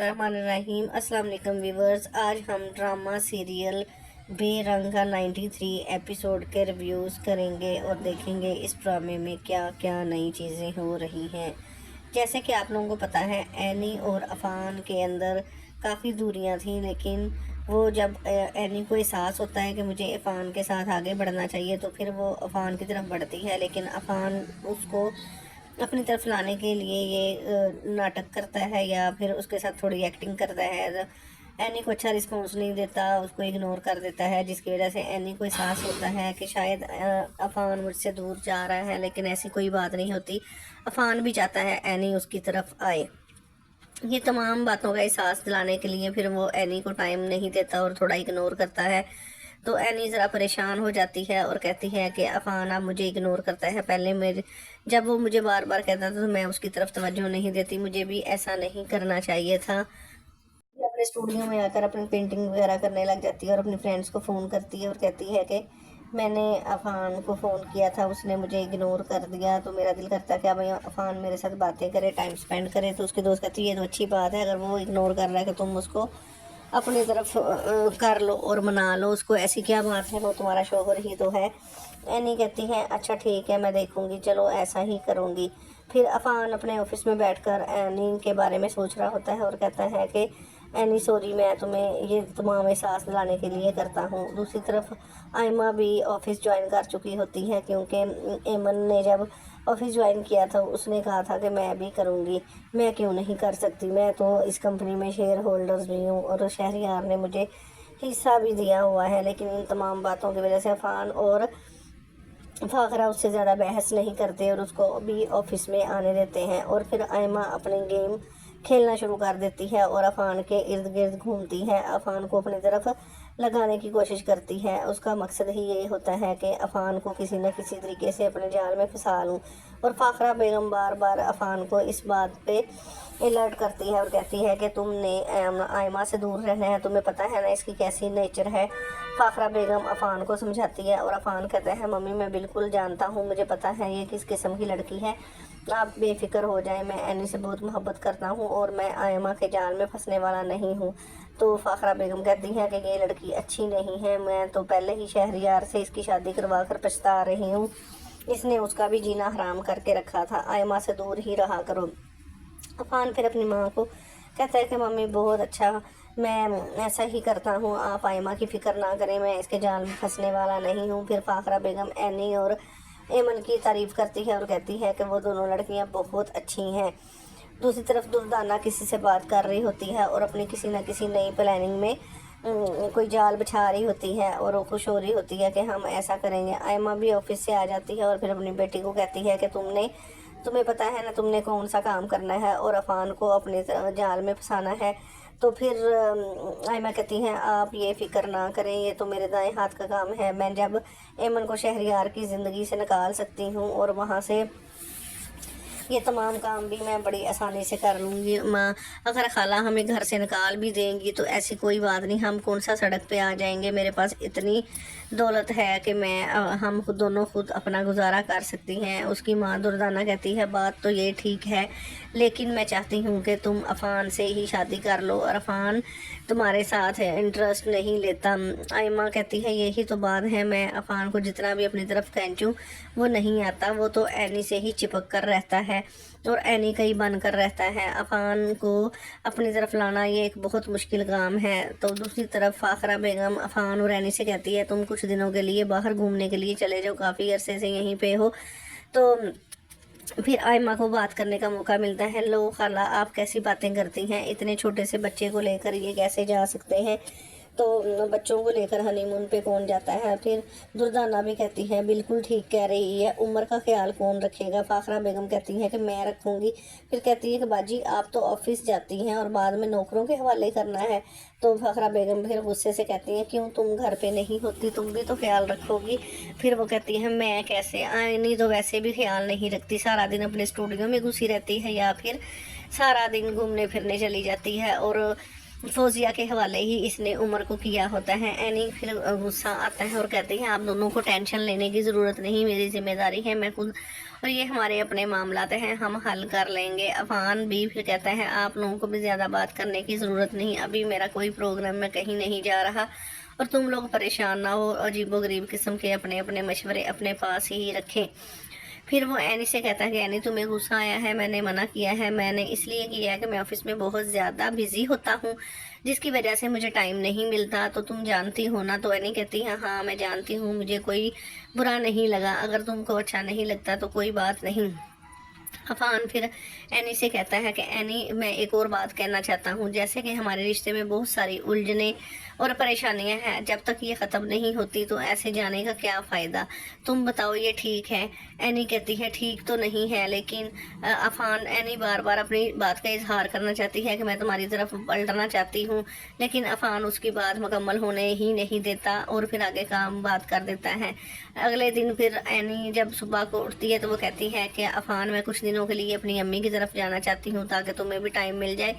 बिस्मिल्लाहिर्रहमानिर्रहीम। अस्सलाम वालेकुम व्यूवर्स। आज हम ड्रामा सीरियल बेरंग का 93 एपिसोड के रिव्यूज़ करेंगे और देखेंगे इस ड्रामे में क्या क्या नई चीज़ें हो रही हैं। जैसे कि आप लोगों को पता है, एनी और अफान के अंदर काफ़ी दूरियां थी, लेकिन वो जब एनी को एहसास होता है कि मुझे अफान के साथ आगे बढ़ना चाहिए, तो फिर वो अफान की तरफ बढ़ती है। लेकिन अफान उसको अपनी तरफ लाने के लिए ये नाटक करता है या फिर उसके साथ थोड़ी एक्टिंग करता है। एनी को अच्छा रिस्पॉन्स नहीं देता, उसको इग्नोर कर देता है, जिसकी वजह से एनी को एहसास होता है कि शायद अफान मुझसे दूर जा रहा है। लेकिन ऐसी कोई बात नहीं होती, अफान भी चाहता है एनी उसकी तरफ आए। ये तमाम बातों का एहसास दिलाने के लिए फिर वो एनी को टाइम नहीं देता और थोड़ा इग्नोर करता है। तो एनी ज़रा परेशान हो जाती है और कहती है कि अफान अब मुझे इग्नोर करता है। पहले मेरे जब वो मुझे बार बार कहता था तो मैं उसकी तरफ तवज्जो नहीं देती, मुझे भी ऐसा नहीं करना चाहिए था। अपने स्टूडियो में आकर अपनी पेंटिंग वगैरह करने लग जाती है और अपनी फ्रेंड्स को फ़ोन करती है और कहती है कि मैंने अफान को फ़ोन किया था, उसने मुझे इग्नोर कर दिया, तो मेरा दिल करता है कि अब अफान मेरे साथ बातें करे, टाइम स्पेंड करे। तो उसकी दोस्त कहती है ये तो अच्छी बात है, अगर वो इग्नोर कर रहा है कि तुम उसको अपनी तरफ कर लो और मना लो उसको, ऐसी क्या बात है, वो तुम्हारा शौहर ही तो है। एनी कहती है अच्छा ठीक है, मैं देखूंगी, चलो ऐसा ही करूंगी। फिर अफान अपने ऑफिस में बैठकर एनी के बारे में सोच रहा होता है और कहता है कि एनी सॉरी, मैं तुम्हें ये तमाम एहसास दिलाने के लिए करता हूँ। दूसरी तरफ आयमा भी ऑफिस ज्वाइन कर चुकी होती है, क्योंकि एमन ने जब ऑफिस ज्वाइन किया था उसने कहा था कि मैं भी करूँगी, मैं क्यों नहीं कर सकती, मैं तो इस कंपनी में शेयर होल्डर्स भी हूँ और शहरियार ने मुझे हिस्सा भी दिया हुआ है। लेकिन इन तमाम बातों की वजह से अफान और फाखरा उससे ज़्यादा बहस नहीं करते और उसको भी ऑफिस में आने देते हैं। और फिर आयमा अपनी गेम खेलना शुरू कर देती है और अफान के इर्द गिर्द घूमती है, अफान को अपनी तरफ लगाने की कोशिश करती है। उसका मकसद ही ये होता है कि अफान को किसी न किसी तरीके से अपने जाल में फंसा लूँ। और फाखरा बेगम बार बार अफान को इस बात पे अलर्ट करती है और कहती है कि तुमने आयमा से दूर रहना है, तुम्हें पता है ना इसकी कैसी नेचर है। फाखरा बेगम अफान को समझाती है और अफान कहता है मम्मी मैं बिल्कुल जानता हूँ, मुझे पता है ये किस किस्म की लड़की है, आप बेफिक्र हो जाए, मैं एनी से बहुत मोहब्बत करता हूँ और मैं आयमा के जाल में फंसने वाला नहीं हूँ। तो फाखरा बेगम कहती है कि ये लड़की अच्छी नहीं है, मैं तो पहले ही शहरियार से इसकी शादी करवा कर पछता रही हूँ, इसने उसका भी जीना हराम करके रखा था, आयमा से दूर ही रहा करो। अफान फिर अपनी माँ को कहता है कि मम्मी बहुत अच्छा, मैं ऐसा ही करता हूँ, आप आयमा की फ़िक्र ना करें, मैं इसके जाल में फंसने वाला नहीं हूँ। फिर फाखरा बेगम एनी और एमन की तारीफ़ करती है और कहती है कि वो दोनों लड़कियाँ बहुत अच्छी हैं। दूसरी तरफ दुर्दाना किसी से बात कर रही होती है और अपनी किसी न किसी नई प्लानिंग में कोई जाल बिछा रही होती है और वो खुश हो रही होती है कि हम ऐसा करेंगे। आयमा भी ऑफिस से आ जाती है और फिर अपनी बेटी को कहती है कि तुम्हें पता है ना तुमने कौन सा काम करना है और अफान को अपने जाल में फंसाना है। तो फिर आयमा कहती हैं आप ये फ़िक्र ना करें, ये तो मेरे दाएं हाथ का काम है, मैं जब एमन को शहरियार की ज़िंदगी से निकाल सकती हूँ और वहाँ से ये तमाम काम भी मैं बड़ी आसानी से कर लूँगी। माँ अगर खाला हमें घर से निकाल भी देंगी तो ऐसी कोई बात नहीं, हम कौन सा सड़क पे आ जाएंगे, मेरे पास इतनी दौलत है कि हम खुद दोनों खुद अपना गुजारा कर सकती हैं। उसकी माँ दुर्दाना कहती है बात तो ये ठीक है, लेकिन मैं चाहती हूँ कि तुम अफान से ही शादी कर लो और अफान तुम्हारे साथ है इंटरेस्ट नहीं लेता। आयमा कहती है यही तो बात है, मैं अफान को जितना भी अपनी तरफ खींचूं वो नहीं आता, वो तो एनी से ही चिपक कर रहता है और एनी का ही बन कर रहता है। अफान को अपनी तरफ लाना ये एक बहुत मुश्किल काम है। तो दूसरी तरफ फाखरा बेगम अफान और एनी से कहती है तुम कुछ दिनों के लिए बाहर घूमने के लिए चले जाओ, काफ़ी अरसे से यहीं पे हो। तो फिर आयमा को बात करने का मौका मिलता है। लो खाला आप कैसी बातें करती हैं, इतने छोटे से बच्चे को लेकर ये कैसे जा सकते हैं, तो बच्चों को लेकर हनीमून पे कौन जाता है। फिर दुर्दाना भी कहती है बिल्कुल ठीक कह रही है, उम्र का ख्याल कौन रखेगा। फाखरा बेगम कहती है कि मैं रखूँगी। फिर कहती है कि बाजी आप तो ऑफिस जाती हैं और बाद में नौकरों के हवाले करना है। तो फाखरा बेगम फिर गुस्से से कहती है क्यों तुम घर पे नहीं होती, तुम भी तो ख्याल रखोगी। फिर वो कहती है मैं कैसे, आईनी तो वैसे भी ख्याल नहीं रखती, सारा दिन अपने स्टूडियो में घुसी रहती है या फिर सारा दिन घूमने फिरने चली जाती है और फौजिया के हवाले ही इसने उमर को किया होता है। एनी फिर गुस्सा आता है और कहती है आप दोनों को टेंशन लेने की ज़रूरत नहीं, मेरी जिम्मेदारी है, मैं खुद और ये हमारे अपने मामलात हैं, हम हल कर लेंगे। अफान भी फिर कहता है आप लोगों को भी ज़्यादा बात करने की ज़रूरत नहीं, अभी मेरा कोई प्रोग्राम, मैं कहीं नहीं जा रहा और तुम लोग परेशान ना हो, अजीबोगरीब किस्म के अपने अपने मशवरे अपने पास ही रखें। फिर वो एनी से कहता है कि एनी तुम्हें गुस्सा आया है, मैंने मना किया है, मैंने इसलिए किया है कि मैं ऑफिस में बहुत ज़्यादा बिजी होता हूँ जिसकी वजह से मुझे टाइम नहीं मिलता, तो तुम जानती हो ना। तो एनी कहती है हाँ मैं जानती हूँ, मुझे कोई बुरा नहीं लगा, अगर तुमको अच्छा नहीं लगता तो कोई बात नहीं। अफान फिर एनी से कहता है कि एनी मैं एक और बात कहना चाहता हूँ, जैसे कि हमारे रिश्ते में बहुत सारी उलझने और परेशानियां हैं, जब तक ये ख़त्म नहीं होती तो ऐसे जाने का क्या फ़ायदा, तुम बताओ ये ठीक है। एनी कहती है ठीक तो नहीं है, लेकिन अफान एनी बार बार अपनी बात का इजहार करना चाहती है कि मैं तुम्हारी तरफ पलटना चाहती हूँ, लेकिन अफान उसकी बात मुकम्मल होने ही नहीं देता और फिर आगे काम बात कर देता है। अगले दिन फिर एनी जब सुबह को उठती है तो वो कहती है कि अफान मैं कुछ दिनों के लिए अपनी अम्मी की तरफ जाना चाहती हूँ ताकि तुम्हें भी टाइम मिल जाए,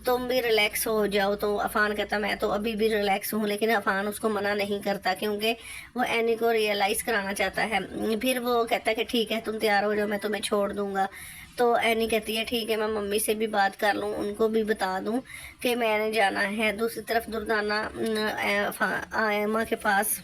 तुम भी रिलैक्स हो जाओ। तो अफान कहता मैं तो अभी भी रिलैक्स हूँ, लेकिन अफान उसको मना नहीं करता क्योंकि वो एनी को रियलाइज़ कराना चाहता है। फिर वो कहता है कि ठीक है तुम तैयार हो जाओ, मैं तुम्हें छोड़ दूँगा। तो एनी कहती है ठीक है मैं मम्मी से भी बात कर लूँ, उनको भी बता दूँ कि मैंने जाना है। दूसरी तरफ दुर्दाना आयमा के पास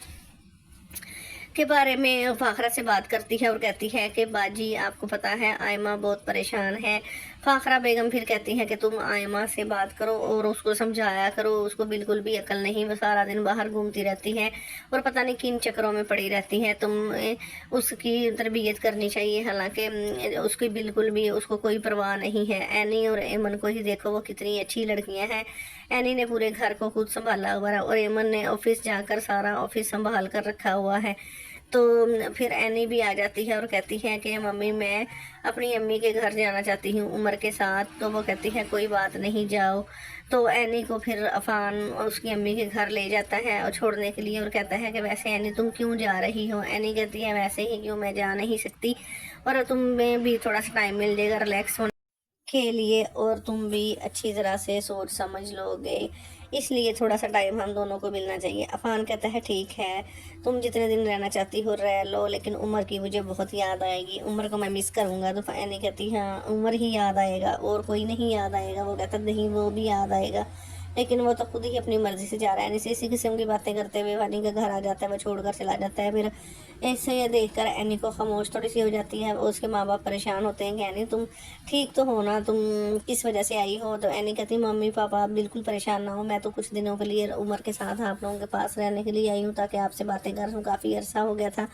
के बारे में फाखरा से बात करती है और कहती है कि बाजी आपको पता है आयमा बहुत परेशान है। फाखरा बेगम फिर कहती है कि तुम आयमा से बात करो और उसको समझाया करो, उसको बिल्कुल भी अकल नहीं, वो सारा दिन बाहर घूमती रहती है और पता नहीं किन चक्करों में पड़ी रहती है, तुम उसकी तरबियत करनी चाहिए, हालांकि उसकी बिल्कुल भी उसको कोई परवाह नहीं है। एनी और एमन को ही देखो, वो कितनी अच्छी लड़कियां हैं। एनी ने पूरे घर को खुद संभाला हुआ है और एमन ने ऑफिस जाकर सारा ऑफिस संभाल कर रखा हुआ है। तो फिर एनी भी आ जाती है और कहती है कि मम्मी मैं अपनी अम्मी के घर जाना चाहती हूँ उमर के साथ। तो वो कहती है कोई बात नहीं जाओ। तो एनी को फिर अफान उसकी अम्मी के घर ले जाता है और छोड़ने के लिए और कहता है कि वैसे एनी तुम क्यों जा रही हो। एनी कहती है वैसे ही क्यों, मैं जा नहीं सकती और तुम्हें भी थोड़ा सा टाइम मिल जाएगा रिलैक्स होने के लिए और तुम भी अच्छी तरह से सोच समझ लोगे, इसलिए थोड़ा सा टाइम हम दोनों को मिलना चाहिए। अफान कहता है ठीक है तुम जितने दिन रहना चाहती हो रह लो, लेकिन उमर की मुझे बहुत याद आएगी, उमर को मैं मिस करूँगा। तो एनी कहती हाँ उमर ही याद आएगा और कोई नहीं याद आएगा। वो कहता नहीं वो भी याद आएगा, लेकिन वो तो खुद ही अपनी मर्जी से जा रहा है। इसी किस्म की बातें करते हुए वानी का घर आ जाता है, वो छोड़कर चला जाता है। फिर ऐसे ये देखकर एनी को खामोश थोड़ी सी हो जाती है। उसके माँ बाप परेशान होते हैं कि एनी तुम ठीक तो हो ना, तुम किस वजह से आई हो। तो एनी कहती मम्मी पापा आप बिल्कुल परेशान ना हो, मैं तो कुछ दिनों के लिए उमर के साथ आप लोगों के पास रहने के लिए आई हूँ ताकि आपसे बातें कर सकूँ, काफ़ी अरसा हो गया था।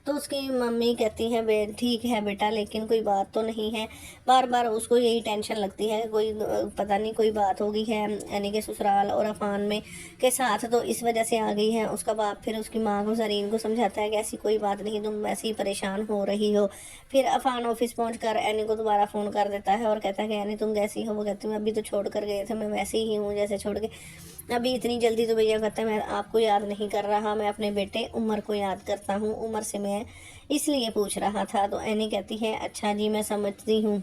तो उसकी मम्मी कहती है ठीक है बेटा, लेकिन कोई बात तो नहीं है। बार बार उसको यही टेंशन लगती है कोई पता नहीं कोई बात हो गई है यानी कि ससुराल और अफान में के साथ, तो इस वजह से आ गई है। उसका बाप फिर उसकी माँ को जरीन को समझाता है कि ऐसी कोई बात नहीं, तुम वैसे ही परेशान हो रही हो। फिर अफान ऑफिस पहुँच कर एनी को दोबारा फ़ोन कर देता है और कहता है कि एनी तुम कैसी हो। वो कहती हूँ अभी तो छोड़ कर गए थे, मैं वैसे ही हूँ जैसे छोड़ के, अभी इतनी जल्दी तो भैया। कहता है मैं आपको याद नहीं कर रहा, मैं अपने बेटे उमर को याद करता हूँ, उमर से मैं इसलिए पूछ रहा था। तो एनी कहती है अच्छा जी मैं समझती हूँ।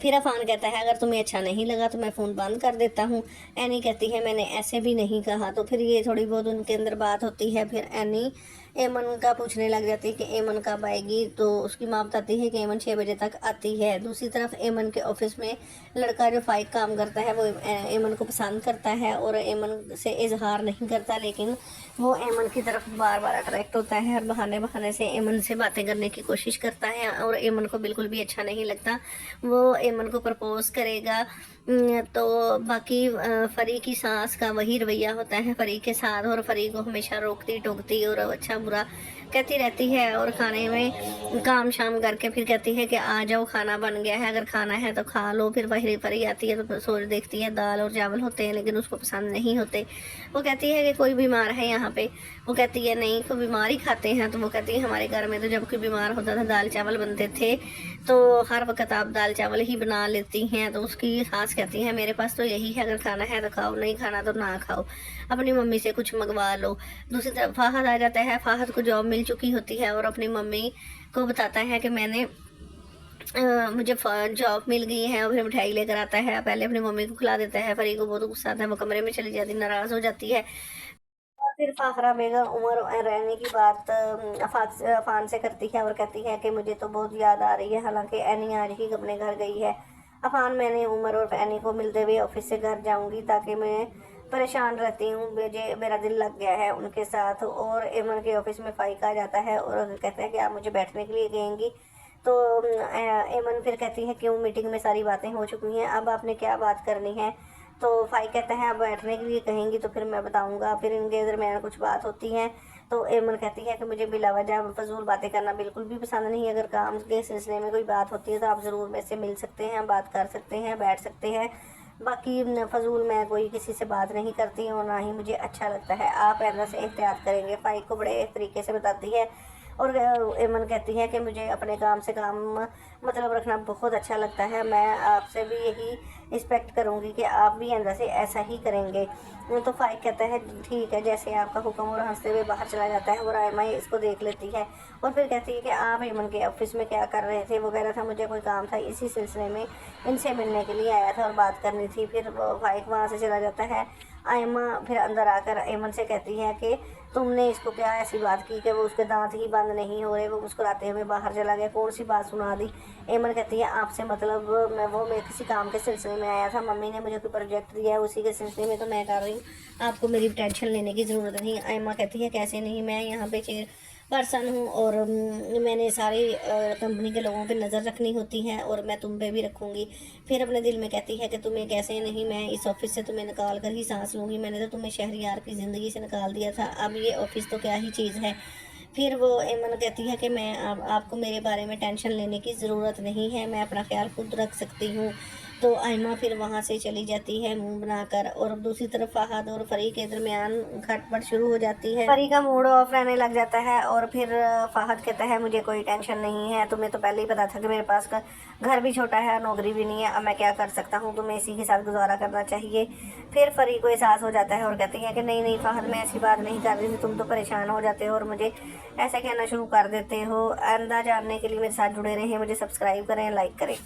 फिर अफान कहता है अगर तुम्हें अच्छा नहीं लगा तो मैं फ़ोन बंद कर देता हूँ। एनी कहती है मैंने ऐसे भी नहीं कहा। तो फिर ये थोड़ी बहुत उनके अंदर बात होती है। फिर एनी एमन का पूछने लग जाती है कि एमन कब आएगी। तो उसकी माँ बताती है कि एमन 6 बजे तक आती है। दूसरी तरफ एमन के ऑफिस में लड़का जो फाइक काम करता है वो एमन को पसंद करता है और एमन से इजहार नहीं करता, लेकिन वो एमन की तरफ बार बार अट्रैक्ट होता है और बहाने बहाने से एमन से बातें करने की कोशिश करता है और एमन को बिल्कुल भी अच्छा नहीं लगता। वो एमन को प्रपोज करेगा तो बाकी फरी की सास का वही रवैया होता है फरी के साथ, और फरी को हमेशा रोकती टोकती और अच्छा बुरा कहती रहती है और खाने में काम शाम करके फिर कहती है कि आ जाओ खाना बन गया है, अगर खाना है तो खा लो। फिर वही फरी आती है तो सोच देखती है दाल और चावल होते हैं लेकिन उसको पसंद नहीं होते। वो कहती है कि कोई बीमार है यहाँ पे। वो कहती है नहीं कोई बीमार ही खाते हैं। तो वो कहती है हमारे घर में तो जब कोई बीमार होता था दाल चावल बनते थे, तो हर वक्त आप दाल चावल ही बना लेती हैं। तो उसकी सास कहती है मेरे पास तो यही है, अगर खाना है तो खाओ, नहीं खाना तो ना खाओ, अपनी मम्मी से कुछ मंगवा लो। दूसरी तरफ फाहद आ जाता है। फाहद को जॉब मिल चुकी होती है और अपनी मम्मी को बताता है कि मैंने मुझे जॉब मिल गई है, और फिर मिठाई लेकर आता है, पहले अपनी मम्मी को खिला देता है। फरी को बहुत गुस्सा आता है, वो कमरे में चली जाती, नाराज़ हो जाती है। और फिर फाखरा बेगम उमर रहने की बात अफान से करती है और कहती है कि मुझे तो बहुत याद आ रही है, हालांकि एनी आज ही अपने घर गई है। अफान, मैंने उमर और एनी को मिलते हुए ऑफिस से घर जाऊंगी, ताकि मैं परेशान रहती हूँ, मुझे मेरा दिल लग गया है उनके साथ। और एमन के ऑफिस में फ़ाइक आ जाता है और कहता है कि आप मुझे बैठने के लिए कहेंगी। तो एमन फिर कहती है क्यों, मीटिंग में सारी बातें हो चुकी हैं, अब आपने क्या बात करनी है। तो फ़ाइक कहता है अब बैठने के लिए कहेंगी तो फिर मैं बताऊंगा। फिर इनके दरमियान कुछ बात होती है, तो एमन कहती है कि मुझे बिलावजह फजूल बातें करना बिल्कुल भी पसंद नहीं है। अगर काम के सिलसिले में कोई बात होती है तो आप ज़रूर मेरे से मिल सकते हैं, बात कर सकते हैं, बैठ सकते हैं। बाकी फजूल मैं कोई किसी से बात नहीं करती और ना ही मुझे अच्छा लगता है, आप ऐसा से एहतियात करेंगे। फ़ाइक को बड़े तरीके से बताती है। और एमन कहती है कि मुझे अपने काम से काम मतलब रखना बहुत अच्छा लगता है, मैं आपसे भी यही एक्सपेक्ट करूँगी कि आप भी अंदर से ऐसा ही करेंगे। तो फ़ाइक कहता है ठीक है, जैसे आपका हुक्म, और हंसते हुए बाहर चला जाता है। और आयमा इसको देख लेती है और फिर कहती है कि आप एमन के ऑफिस में क्या कर रहे थे। वो कह रहा था मुझे कोई काम था, इसी सिलसिले में इनसे मिलने के लिए आया था और बात करनी थी। फिर फ़ाइक वहाँ से चला जाता है। आयमा फिर अंदर आकर एमन से कहती है कि तुमने इसको क्या ऐसी बात की कि वो उसके दांत ही बंद नहीं हो रहे। वो मुस्कुराते हुए बाहर चला गया, कौन सी बात सुना दी। एमन कहती है आपसे मतलब मैं किसी काम के सिलसिले में आया था, मम्मी ने मुझे कोई प्रोजेक्ट दिया है, उसी के सिलसिले में तो मैं कर रही हूँ, आपको मेरी टेंशन लेने की ज़रूरत नहीं। आयमा कहती है कैसे नहीं, मैं यहाँ पे चेयर पर्सन हूँ और मैंने सारी कंपनी के लोगों पे नज़र रखनी होती है और मैं तुम पे भी रखूँगी। फिर अपने दिल में कहती है कि तुम्हें कैसे नहीं, मैं इस ऑफिस से तुम्हें निकाल कर ही सांस लूँगी, मैंने तो तुम्हें शहरियार की ज़िंदगी से निकाल दिया था, अब ये ऑफिस तो क्या ही चीज़ है। फिर वो एमन कहती है कि मैं आपको मेरे बारे में टेंशन लेने की ज़रूरत नहीं है, मैं अपना ख्याल खुद रख सकती हूँ। तो आयमा फिर वहाँ से चली जाती है मुंह बनाकर, और दूसरी तरफ फहद और फरी के दरमियान खटपट शुरू हो जाती है। फरी का मूड ऑफ रहने लग जाता है और फिर फहद कहता है मुझे कोई टेंशन नहीं है, तुम्हें तो पहले ही पता था कि मेरे पास का घर भी छोटा है, नौकरी भी नहीं है, अब मैं क्या कर सकता हूँ, तुम्हें इसी के साथ गुजारा करना चाहिए। फिर फरी को एहसास हो जाता है और कहती है कि नहीं नहीं फहद, मैं ऐसी बात नहीं कर रही थी, तुम तो परेशान हो जाते हो और मुझे ऐसा कहना शुरू कर देते हो। आइंदा जानने के लिए मेरे साथ जुड़े रहें, मुझे सब्सक्राइब करें, लाइक करें।